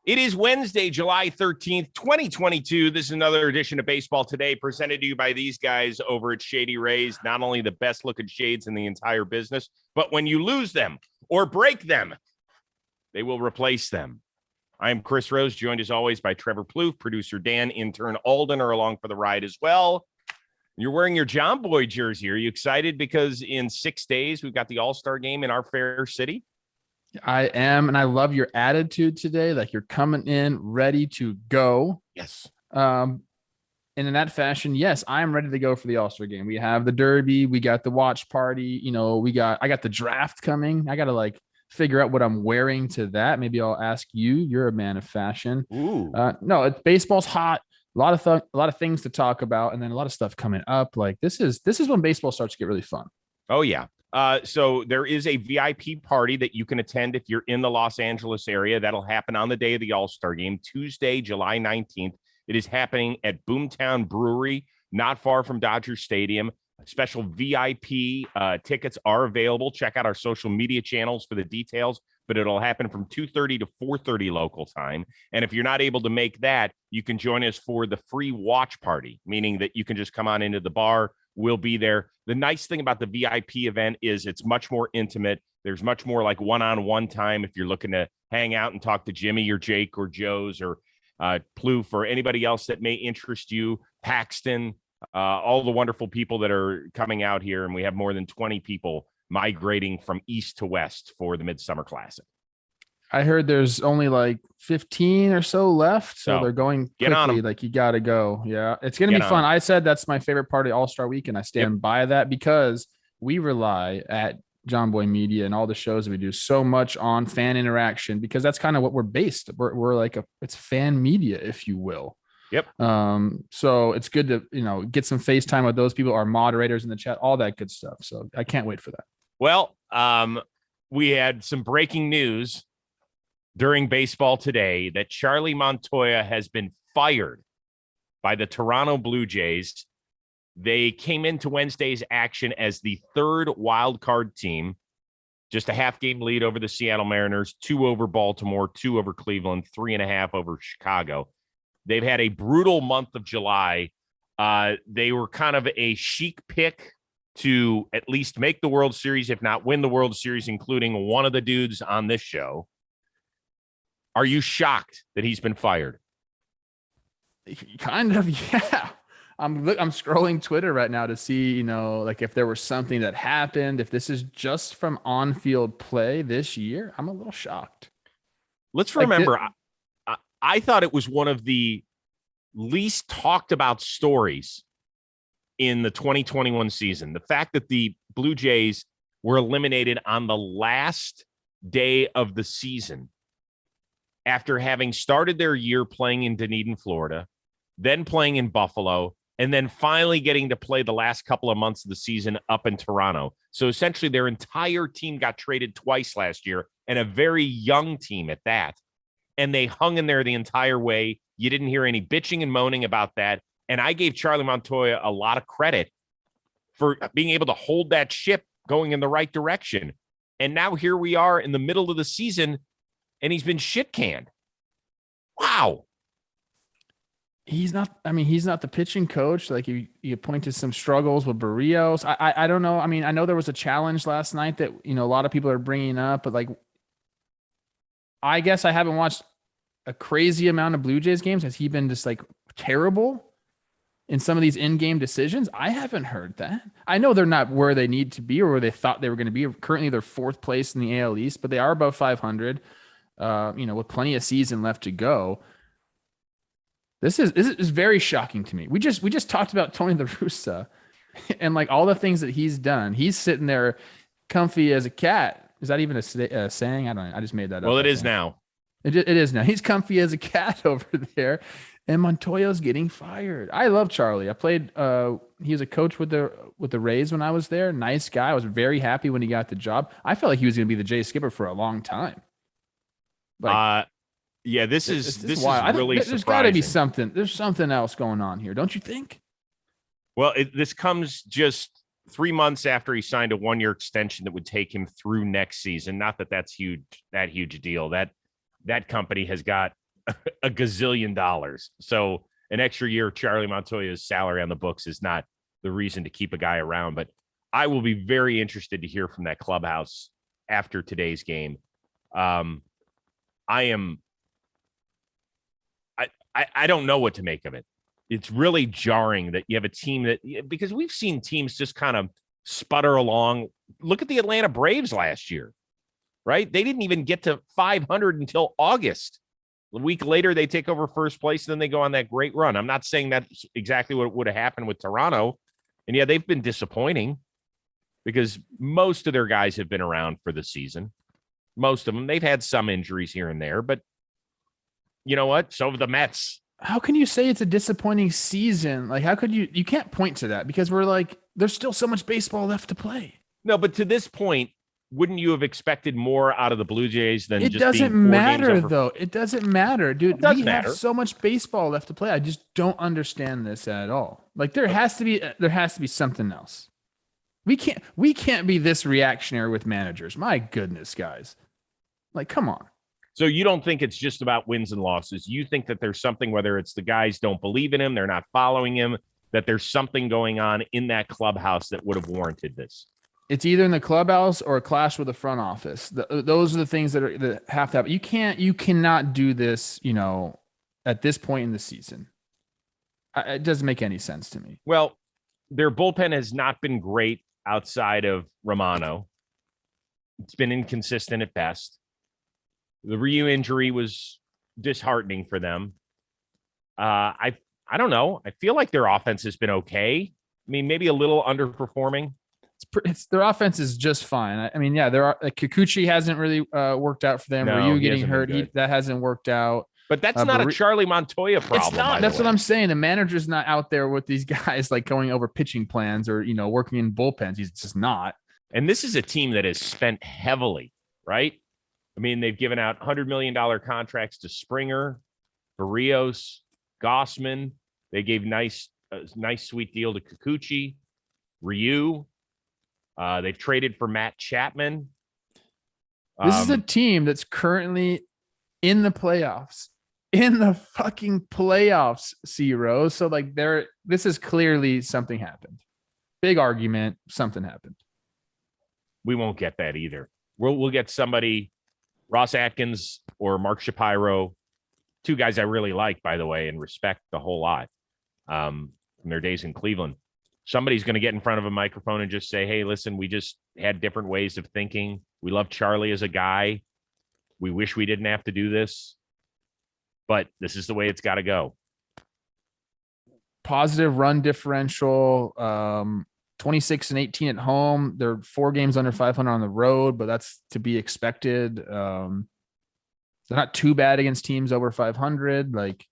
It is Wednesday, July 13th, 2022. This is another edition of Baseball Today, presented to you by these guys over at Shady Rays. Not only the best looking shades in the entire business, but when you lose them or break them, they will replace them. I am Chris Rose, joined as always by Trevor Plouffe, producer Dan, intern Alden are along for the ride as well. You're wearing your John Boy jersey. Are you excited because in 6 days we've got the All-Star game in our fair city? I am, and I love your attitude today. Like you're coming in ready to go. Yes. And in that fashion, yes, I am ready to go for the All-Star game. We have the Derby, we got the watch party. I got the draft coming. I got to figure out what I'm wearing to that. Maybe I'll ask you. You're a man of fashion. Ooh. No, baseball's hot. A lot of things to talk about, and then a lot of stuff coming up. Like this is when baseball starts to get really fun. Oh yeah. So there is a VIP party that you can attend if you're in the Los Angeles area. That'll happen on the day of the All-Star game, Tuesday, July 19th. It is happening at Boomtown Brewery, not far from Dodger Stadium. Special VIP tickets are available. Check out our social media channels for the details, but it'll happen from 2:30 to 4:30 local time. And if you're not able to make that, you can join us for the free watch party, meaning that you can just come on into the bar. We'll be there. The nice thing about the VIP event is it's much more intimate. There's much more like one-on-one time if you're looking to hang out and talk to Jimmy or Jake or Joe's or Plouffe or anybody else that may interest you, Paxton, all the wonderful people that are coming out here. And we have more than 20 people migrating from east to west for the Midsummer Classic. I heard there's only 15 or so left. So they're going quickly. Get on 'em. You got to go. Yeah. It's going to be fun. I said that's my favorite part of All-Star Week, and I stand by that because we rely at John Boy Media and all the shows that we do so much on fan interaction, because that's kind of what we're based. We're it's fan media, if you will. Yep. So it's good to, get some FaceTime with those people, our moderators in the chat, all that good stuff. So I can't wait for that. Well, we had some breaking news during Baseball Today that Charlie Montoya has been fired by the Toronto Blue Jays. They came into Wednesday's action as the third wild card team, just a half-game lead over the Seattle Mariners, 2 over Baltimore, 2 over Cleveland, 3.5 over Chicago. They've had a brutal month of July. They were kind of a chic pick to at least make the World Series, if not win the World Series, including one of the dudes on this show. Are you shocked that he's been fired? Kind of, yeah. I'm scrolling Twitter right now to see, if there was something that happened, if this is just from on-field play this year. I'm a little shocked. Let's remember, I thought it was one of the least talked about stories in the 2021 season. The fact that the Blue Jays were eliminated on the last day of the season after having started their year playing in Dunedin, Florida, then playing in Buffalo, and then finally getting to play the last couple of months of the season up in Toronto. So essentially their entire team got traded twice last year, and a very young team at that. And they hung in there the entire way. You didn't hear any bitching and moaning about that. And I gave Charlie Montoya a lot of credit for being able to hold that ship going in the right direction. And now here we are in the middle of the season, and he's been shit canned. Wow. He's not the pitching coach. You point to some struggles with Barrios. I don't know. I know there was a challenge last night that, a lot of people are bringing up, but I guess I haven't watched a crazy amount of Blue Jays games. Has he been just terrible in some of these in-game decisions? I haven't heard that. I know they're not where they need to be or where they thought they were going to be. Currently, they're 4th place in the AL East, but they are above 500. With plenty of season left to go. This is very shocking to me. We just talked about Tony La Russa and all the things that he's done. He's sitting there comfy as a cat. Is that even a saying? I don't know. I just made that up. Well, it is now. It is now. He's comfy as a cat over there, and Montoya's getting fired. I love Charlie. I played. He was a coach with the Rays when I was there. Nice guy. I was very happy when he got the job. I felt like he was going to be the Jay skipper for a long time. This is really there's got to be something. There's something else going on here, don't you think? Well, this comes just 3 months after he signed a 1-year extension that would take him through next season. Not that that's huge a deal. That company has got a gazillion dollars. So an extra year of Charlie Montoya's salary on the books is not the reason to keep a guy around. But I will be very interested to hear from that clubhouse after today's game. I don't know what to make of it. It's really jarring that you have a team that, because we've seen teams just kind of sputter along. Look at the Atlanta Braves last year, right? They didn't even get to 500 until August. A week later, they take over first place, and then they go on that great run. I'm not saying that's exactly what would have happened with Toronto. And yeah, they've been disappointing because most of their guys have been around for the season. Most of them, they've had some injuries here and there, but you know what? So have the Mets. How can you say it's a disappointing season? Like, how could you can't point to that because we're like, there's still so much baseball left to play. No, but to this point, wouldn't you have expected more out of the Blue Jays than it just doesn't being matter though. It doesn't matter, dude. It We matter. have so much baseball left to play. I just don't understand this at all. Like there has to be something else. We can't be this reactionary with managers. My goodness, guys. Like, come on. So you don't think it's just about wins and losses. You think that there's something, whether it's the guys don't believe in him, they're not following him, that there's something going on in that clubhouse that would have warranted this. It's either in the clubhouse or a clash with the front office. Those are the things that have to happen. You cannot do this, at this point in the season. It doesn't make any sense to me. Well, their bullpen has not been great outside of Romano. It's been inconsistent at best. The Ryu injury was disheartening for them. I don't know. I feel like their offense has been okay. I mean, maybe a little underperforming. It's their offense is just fine. I mean, yeah, there are Kikuchi hasn't really worked out for them. No, Ryu getting hurt, that hasn't worked out. But that's not a Charlie Montoya problem. It's not. That's what I'm saying. The manager's not out there with these guys like going over pitching plans or working in bullpens. He's just not. And this is a team that has spent heavily, right? I mean, they've given out $100 million contracts to Springer, Barrios, Gossman. They gave nice, sweet deal to Kikuchi, Ryu. They've traded for Matt Chapman. This is a team that's currently in the playoffs. In the fucking playoffs, Rose. So like this is clearly something happened. Big argument, something happened. We won't get that either. We'll get somebody, Ross Atkins or Mark Shapiro, two guys I really like, by the way, and respect a whole lot from their days in Cleveland. Somebody's going to get in front of a microphone and just say, hey, listen, we just had different ways of thinking. We love Charlie as a guy. We wish we didn't have to do this, but this is the way it's got to go. Positive run differential, 26-18 at home. They're 4 games under 500 on the road, but that's to be expected. They're not too bad against teams over 500. Like,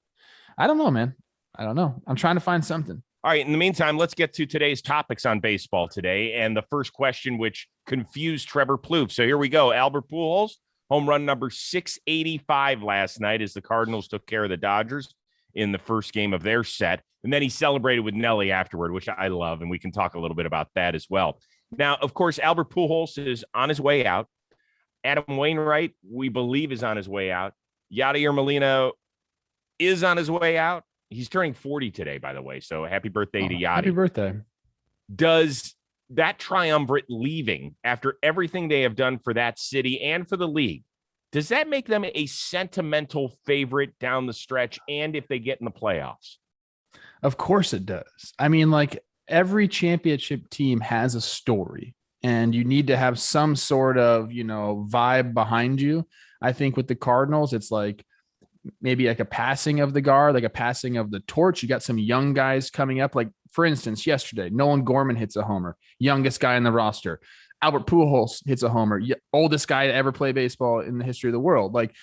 I don't know, man. I don't know. I'm trying to find something. All right. In the meantime, let's get to today's topics on baseball today. And the first question, which confused Trevor Plouffe. So here we go. Albert Pujols, home run number 685 last night as the Cardinals took care of the Dodgers in the first game of their set. And then he celebrated with Nelly afterward, which I love. And we can talk a little bit about that as well. Now, of course, Albert Pujols is on his way out. Adam Wainwright, we believe, is on his way out. Yadier Molina is on his way out. He's turning 40 today, by the way. So happy birthday to Yadi. Happy birthday. Does that triumvirate leaving after everything they have done for that city and for the league, does that make them a sentimental favorite down the stretch? And if they get in the playoffs? Of course it does. I mean, like every championship team has a story and you need to have some sort of, vibe behind you. I think with the Cardinals, it's like, maybe like a passing of the guard, like a passing of the torch. You got some young guys coming up. Like, for instance, yesterday, Nolan Gorman hits a homer, youngest guy in the roster. Albert Pujols hits a homer, oldest guy to ever play baseball in the history of the world. Like,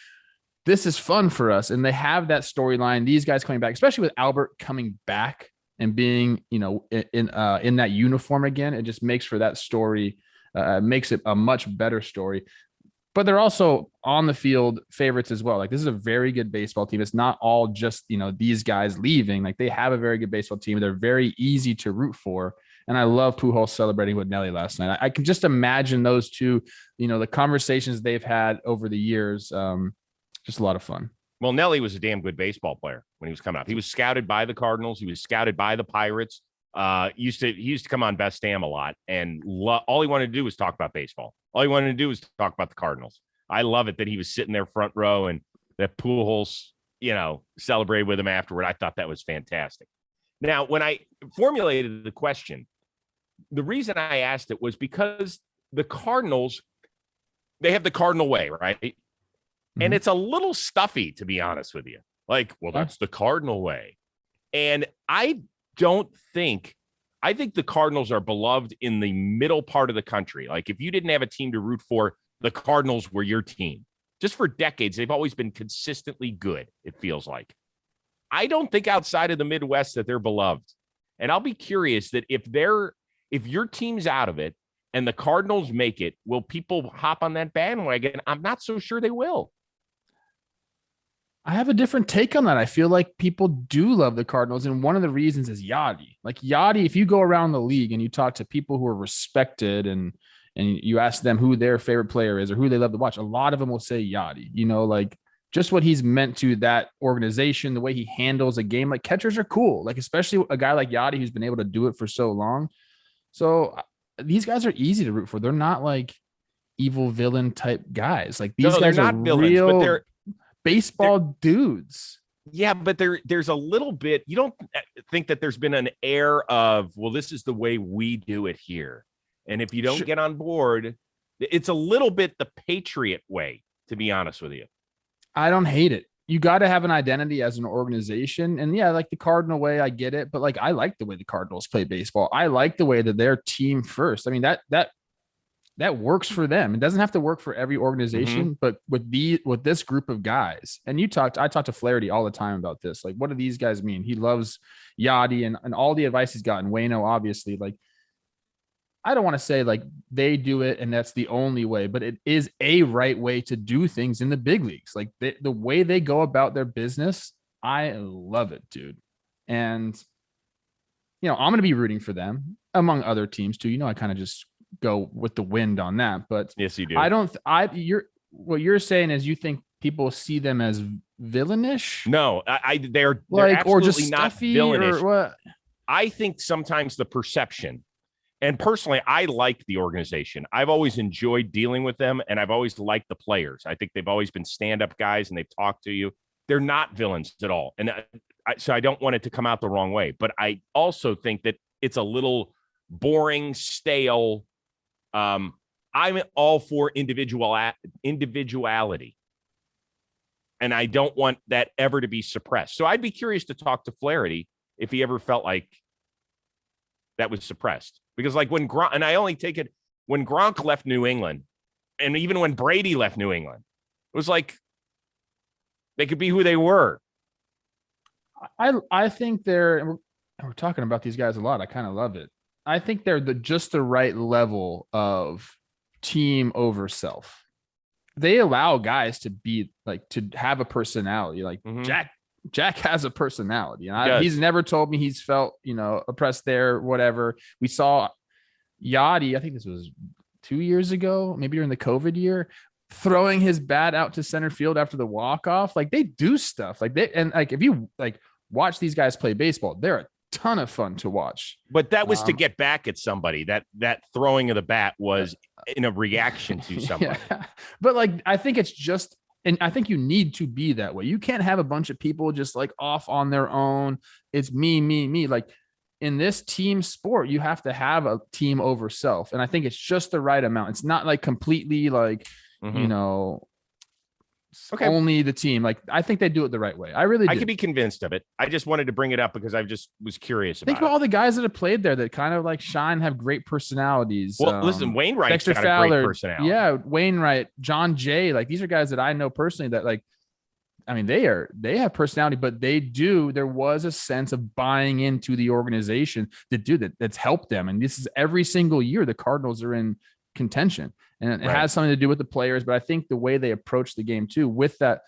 this is fun for us. And they have that storyline, these guys coming back, especially with Albert coming back and being, in that uniform again. It just makes for that story, makes it a much better story. But they're also on the field favorites as well. Like, this is a very good baseball team. It's not all just, these guys leaving. Like, they have a very good baseball team. They're very easy to root for. And I love Pujols celebrating with Nelly last night. I can just imagine those two, the conversations they've had over the years. Just a lot of fun. Well, Nelly was a damn good baseball player when he was coming up. He was scouted by the Cardinals. He was scouted by the Pirates. He used to come on Best Damn a lot, and all he wanted to do was talk about baseball. All he wanted to do was talk about the Cardinals. I love it that he was sitting there front row and that Pujols, celebrated with him afterward. I thought that was fantastic. Now, when I formulated the question, the reason I asked it was because the Cardinals, they have the Cardinal way, right? Mm-hmm. And it's a little stuffy, to be honest with you. Like, well, that's the Cardinal way. And I think the Cardinals are beloved in the middle part of the country. Like, if you didn't have a team to root for, the Cardinals were your team. Just for decades, they've always been consistently good, it feels like. I don't think outside of the Midwest that they're beloved. And I'll be curious that if your team's out of it and the Cardinals make it, will people hop on that bandwagon? I'm not so sure they will. I have a different take on that. I feel like people do love the Cardinals, and one of the reasons is Yachty. Like Yachty, if you go around the league and you talk to people who are respected and you ask them who their favorite player is or who they love to watch, a lot of them will say Yachty. Like just what he's meant to that organization, the way he handles a game. Like catchers are cool, like especially a guy like Yachty who's been able to do it for so long. So these guys are easy to root for. They're not like evil villain type guys. Like these guys are not villains, real, but they're baseball dudes. Yeah, but there's a little bit. You don't think that there's been an air of, well, this is the way we do it here, and if you don't get on board, it's a little bit the Patriot way, to be honest with you. I don't hate it. You got to have an identity as an organization, and yeah, like the Cardinal way, I get it, but like I like the way the Cardinals play baseball. I like the way that they're team first. I mean that works for them. It doesn't have to work for every organization, but with this group of guys, and I talk to Flaherty all the time about this. Like, what do these guys mean? He loves Yachty and all the advice he's gotten. Waino, obviously, like, I don't want to say like they do it and that's the only way, but it is a right way to do things in the big leagues. Like the way they go about their business, I love it, dude. And, I'm going to be rooting for them among other teams too. I kind of just go with the wind on that, but yes, you do. What you're saying is you think people see them as villainish? No, they're like, absolutely or just not villainish. Or what? I think sometimes the perception, and personally, I like the organization. I've always enjoyed dealing with them, and I've always liked the players. I think they've always been stand-up guys, and they've talked to you. They're not villains at all, and so I don't want it to come out the wrong way. But I also think that it's a little boring, stale. I'm all for individuality, and I don't want that ever to be suppressed. So I'd be curious to talk to Flaherty if he ever felt like that was suppressed. Because like when Gronk, and I only take it when Gronk left New England, and even when Brady left New England, it was like they could be who they were. I think we're talking about these guys a lot. I kind of love it. I think they're just the right level of team over self. They allow guys to be like, to have a personality. Like Jack has a personality, and he's never told me he's felt, oppressed there, whatever. We saw Yachty, I think this was 2 years ago, maybe during the COVID year, throwing his bat out to center field after the walk-off. Like they do stuff like if you like watch these guys play baseball, they're a ton of fun to watch. But that was to get back at somebody. That throwing of the bat was in a reaction to somebody. Yeah. But like, I think it's just, and I think you need to be that way. You can't have a bunch of people just like off on their own. It's me. Like in this team sport, you have to have a team over self. And I think it's just the right amount. It's not like completely like, only the team. Like I think they do it the right way. I really do. I could be convinced of it. I just wanted to bring it up because I just was curious about it. Think about all the guys that have played there that kind of like shine, have great personalities. Well, listen, Wainwright's got a great personality. Yeah, Wainwright, John Jay, like these are guys that I know personally that like, I mean, they have personality, but there was a sense of buying into the organization that's helped them. And this is every single year the Cardinals are in contention. And it has something to do with the players, but I think the way they approach the game too, with that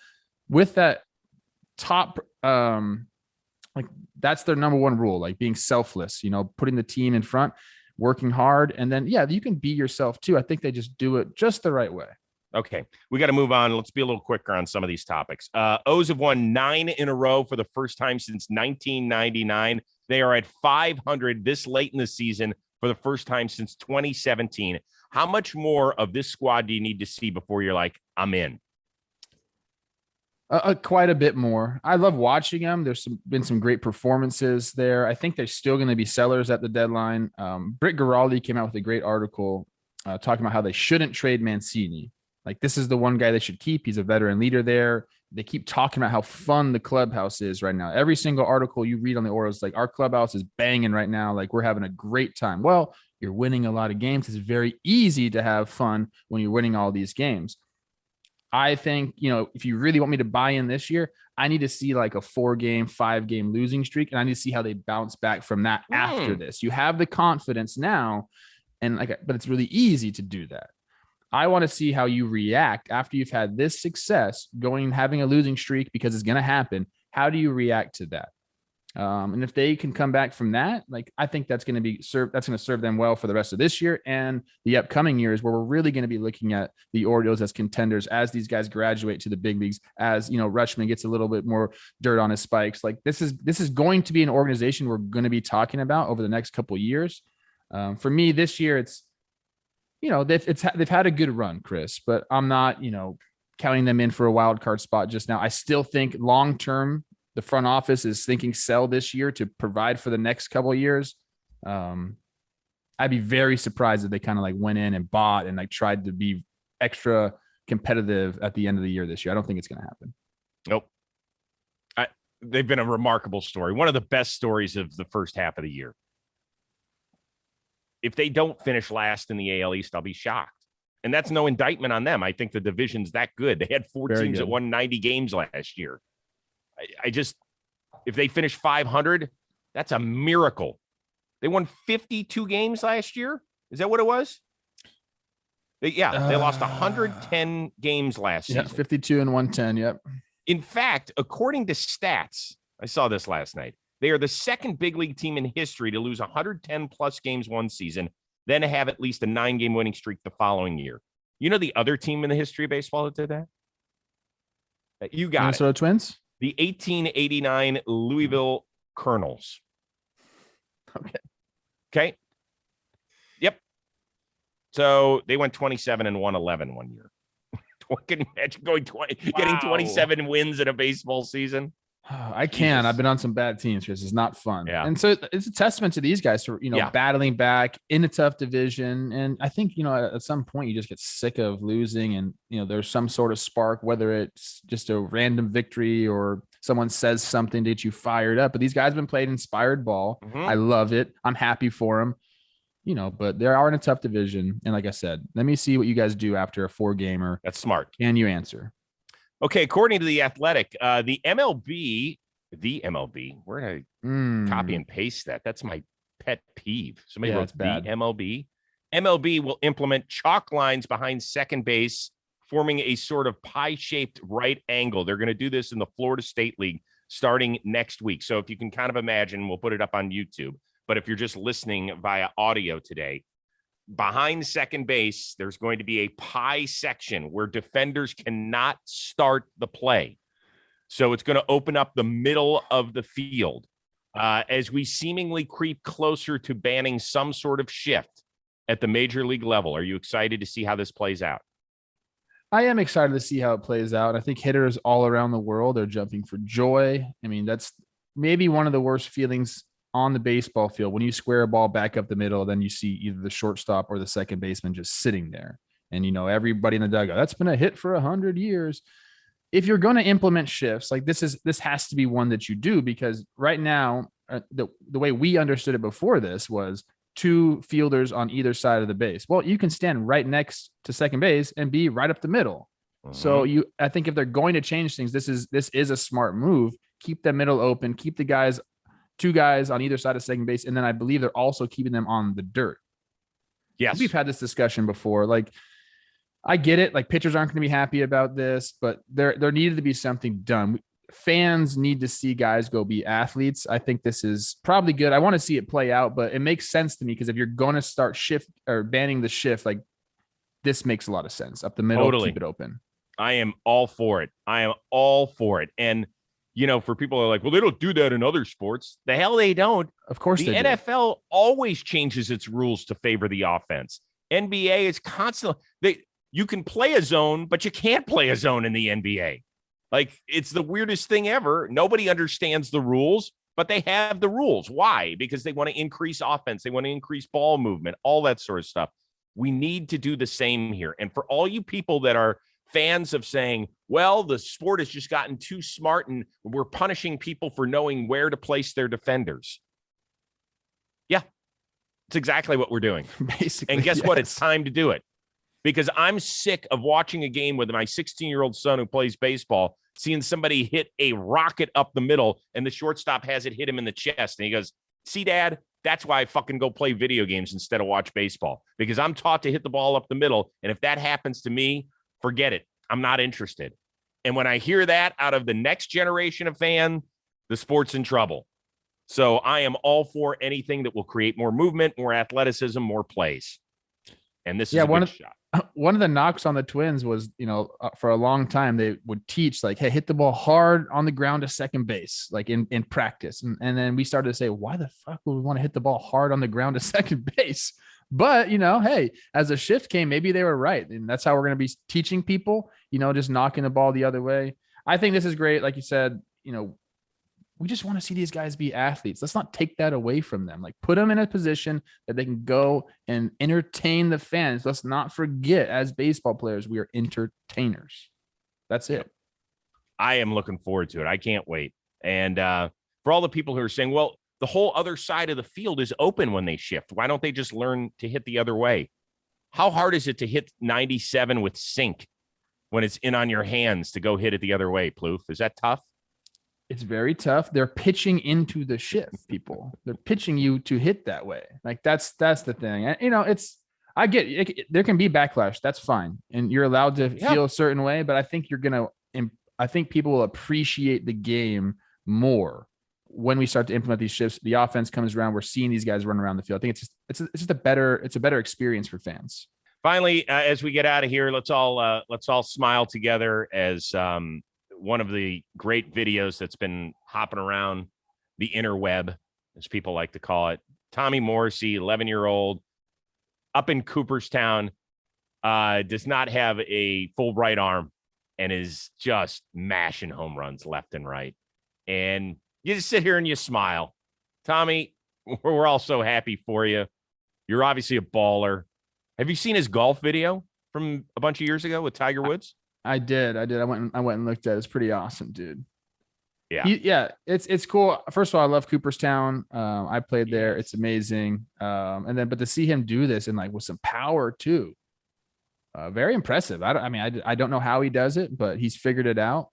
top, like that's their number one rule, like being selfless, putting the team in front, working hard. And then, you can be yourself too. I think they just do it just the right way. Okay, we got to move on. Let's be a little quicker on some of these topics. O's have won 9 in a row for the first time since 1999. They are at 500 this late in the season for the first time since 2017. How much more of this squad do you need to see before you're like, I'm in? Quite a bit more. I love watching them. There's been some great performances there. I think they're still going to be sellers at the deadline. Britt Giraldi came out with a great article talking about how they shouldn't trade Mancini. Like, this is the one guy they should keep. He's a veteran leader there. They keep talking about how fun the clubhouse is right now. Every single article you read on the Orioles, like, our clubhouse is banging right now. Like, we're having a great time. Well, you're winning a lot of games. It's very easy to have fun when you're winning all these games. I think, if you really want me to buy in this year, I need to see like a 4-game, 5-game losing streak. And I need to see how they bounce back from that after this. You have the confidence now, but it's really easy to do that. I want to see how you react after you've had this success having a losing streak, because it's going to happen. How do you react to that? And if they can come back from that, like, I think that's going to serve them well for the rest of this year and the upcoming years, where we're really going to be looking at the Orioles as contenders as these guys graduate to the big leagues, as Rutschman gets a little bit more dirt on his spikes. Like, this is going to be an organization we're going to be talking about over the next couple of years. For me this year, it's, they've had a good run, Chris, but I'm not, counting them in for a wild card spot just now. I still think long-term, the front office is thinking sell this year to provide for the next couple of years. I'd be very surprised if they kind of like went in and bought and like tried to be extra competitive at the end of the year this year. I don't think it's going to happen. Nope. They've been a remarkable story. One of the best stories of the first half of the year. If they don't finish last in the AL East, I'll be shocked. And that's no indictment on them. I think the division's that good. They had 4 teams that won 90 games last year. I just, if they finish 500, that's a miracle. They won 52 games last year. Is that what it was? They lost 110 games last season. 52 and 110. Yep. In fact, according to stats, I saw this last night. They are the second big league team in history to lose 110 plus games one season, then to have at least a 9-game winning streak the following year. You know the other team in the history of baseball that did that? You got Minnesota it. Twins? The 1889 Louisville Colonels. Okay. Yep. So they went 27 and 111 one year. Can you imagine getting 27 wins in a baseball season? I can. Jesus. I've been on some bad teams, Chris. It's not fun. Yeah. And so it's a testament to these guys for, battling back in a tough division. And I think, at some point you just get sick of losing and, there's some sort of spark, whether it's just a random victory or someone says something to get you fired up. But these guys have been playing inspired ball. Mm-hmm. I love it. I'm happy for them, but they are in a tough division. And like I said, let me see what you guys do after a 4-gamer. That's smart. Can you answer? Okay, according to The Athletic, the MLB, where did I copy and paste that? That's my pet peeve. Somebody wrote the MLB. MLB will implement chalk lines behind second base, forming a sort of pie-shaped right angle. They're going to do this in the Florida State League starting next week. So if you can kind of imagine, we'll put it up on YouTube. But if you're just listening via audio today, behind second base, there's going to be a pie section where defenders cannot start the play. So it's going to open up the middle of the field as we seemingly creep closer to banning some sort of shift at the major league level. Are you excited to see how this plays out? I am excited to see how it plays out. I think hitters all around the world are jumping for joy. I mean, that's maybe one of the worst feelings on the baseball field when you square a ball back up the middle, then you see either the shortstop or the second baseman just sitting there. And, everybody in the dugout, that's been a hit for 100 years. If you're going to implement shifts, like this has to be one that you do, because right now, the way we understood it before this was 2 fielders on either side of the base. Well, you can stand right next to second base and be right up the middle. Mm-hmm. So I think if they're going to change things, this is a smart move. Keep the middle open, keep the 2 guys on either side of second base. And then I believe they're also keeping them on the dirt. Yes. We've had this discussion before. Like, I get it. Like, pitchers aren't going to be happy about this, but there needed to be something done. Fans need to see guys go be athletes. I think this is probably good. I want to see it play out, but it makes sense to me because if you're going to start shift or banning the shift, like this makes a lot of sense. Up the middle, Totally. keep it open. I am all for it. I am all for it. And, for people who are like, well, they don't do that in other sports. The hell they don't. Of course the they do. NFL always changes its rules to favor the offense. NBA is constantly, you can play a zone, but you can't play a zone in the NBA. Like, it's the weirdest thing ever. Nobody understands the rules, but they have the rules. Why? Because they want to increase offense. They want to increase ball movement, all that sort of stuff. We need to do the same here. And for all you people that are fans of saying, well, the sport has just gotten too smart and we're punishing people for knowing where to place their defenders. Yeah, it's exactly what we're doing. Basically. And guess what? It's time to do it, because I'm sick of watching a game with my 16-year-old son who plays baseball, seeing somebody hit a rocket up the middle and the shortstop has it hit him in the chest. And he goes, see, Dad, that's why I fucking go play video games instead of watch baseball, because I'm taught to hit the ball up the middle. And if that happens to me, forget it. I'm not interested. And when I hear that out of the next generation of fan, the sport's in trouble. So I am all for anything that will create more movement, more athleticism, more plays. And this is a good shot. One of the knocks on the Twins was, for a long time, they would teach like, hey, hit the ball hard on the ground to second base, like in practice. And then we started to say, why the fuck would we want to hit the ball hard on the ground to second base? But, hey, as a shift came, maybe they were right. And that's how we're going to be teaching people, just knocking the ball the other way. I think this is great. Like you said, we just want to see these guys be athletes. Let's not take that away from them. Like, put them in a position that they can go and entertain the fans. Let's not forget, as baseball players, we are entertainers. That's it. I am looking forward to it. I can't wait. And for all the people who are saying, well, the whole other side of the field is open when they shift. Why don't they just learn to hit the other way? How hard is it to hit 97 with sink when it's in on your hands to go hit it the other way, Plouffe? Is that tough? It's very tough. They're pitching into the shift, people. They're pitching you to hit that way. Like, that's the thing. And, I get it, there can be backlash. That's fine. And you're allowed to feel a certain way, but I think I think people will appreciate the game more when we start to implement these shifts. The offense comes around. We're seeing these guys run around the field. I think it's just a better experience for fans. Finally, as we get out of here, let's all smile together as one of the great videos that's been hopping around the interweb, as people like to call it. Tommy Morrissey, 11-year-old, up in Cooperstown, does not have a full right arm and is just mashing home runs left and right. And you just sit here and you smile. Tommy, we're all so happy for you. You're obviously a baller. Have you seen his golf video from a bunch of years ago with Tiger Woods? I did. I went and looked at it. It's pretty awesome, dude. Yeah. It's cool. First of all, I love Cooperstown. I played there. It's amazing. But to see him do this and like with some power too, very impressive. I don't know how he does it, but he's figured it out.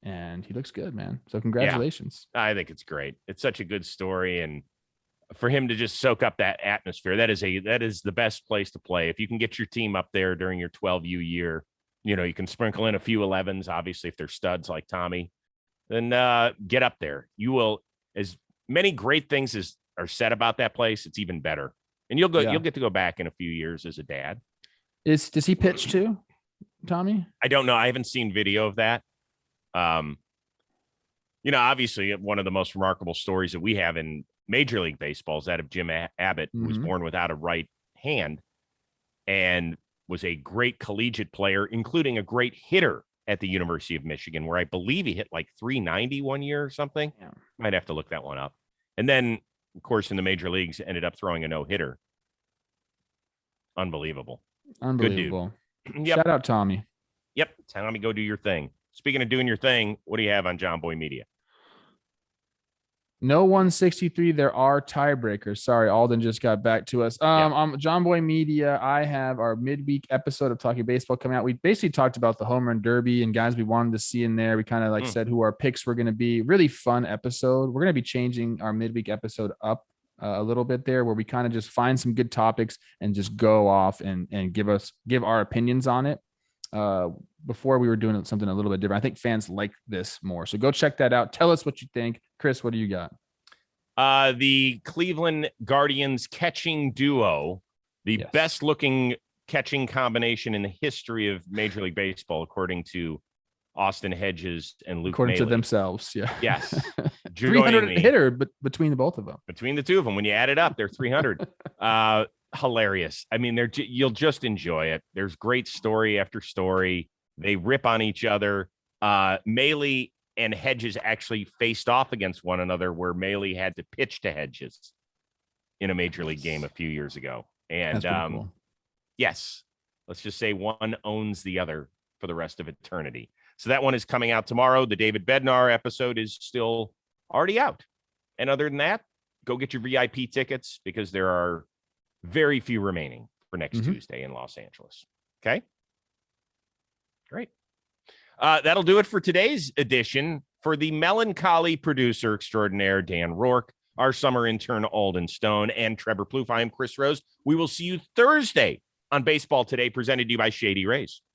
And he looks good, man. So congratulations. Yeah, I think it's great. It's such a good story. And for him to just soak up that atmosphere, that is the best place to play. If you can get your team up there during your 12U year, you can sprinkle in a few 11s, obviously, if they're studs like Tommy, then get up there. You will, as many great things as are said about that place, it's even better. And you'll get to go back in a few years as a dad. Does he pitch too, Tommy? I don't know. I haven't seen video of that. Obviously one of the most remarkable stories that we have in Major League Baseball is that of Jim Abbott, who was born without a right hand and was a great collegiate player, including a great hitter at the University of Michigan, where I believe he hit like 390 one year or something. Yeah. Might have to look that one up. And then, of course, in the major leagues, ended up throwing a no-hitter. Unbelievable. Good dude. Yep. Shout out Tommy. Yep. Tommy, go do your thing. Speaking of doing your thing, what do you have on John Boy Media? No 163. There are tiebreakers. Sorry, Alden just got back to us. John Boy Media, I have our midweek episode of Talking Baseball coming out. We basically talked about the home run derby and guys we wanted to see in there. We kind of said who our picks were going to be. Really fun episode. We're going to be changing our midweek episode up a little bit there, where we kind of just find some good topics and just go off and give our opinions on it. Before we were doing something a little bit different. I think fans like this more. So go check that out. Tell us what you think. Chris, what do you got? The Cleveland Guardians catching duo, the best looking catching combination in the history of Major League Baseball, according to Austin Hedges and Luke according Maile. to themselves. Yeah. Yes. 300 hitter, but between the both of them. Between the two of them, when you add it up, they're 300. Hilarious. I mean, you'll just enjoy it. There's great story after story. They rip on each other. Maile and Hedges actually faced off against one another, where Maile had to pitch to Hedges in a major league game a few years ago. And cool. Yes, let's just say one owns the other for the rest of eternity. So that one is coming out tomorrow. The David Bednar episode is still already out. And other than that, go get your VIP tickets, because there are very few remaining for next Tuesday in Los Angeles. Okay. Great. That'll do it for today's edition. For the melancholy producer extraordinaire, Dan Rourke, our summer intern, Alden Stone, and Trevor Plouffe, I am Chris Rose. We will see you Thursday on Baseball Today, presented to you by Shady Rays.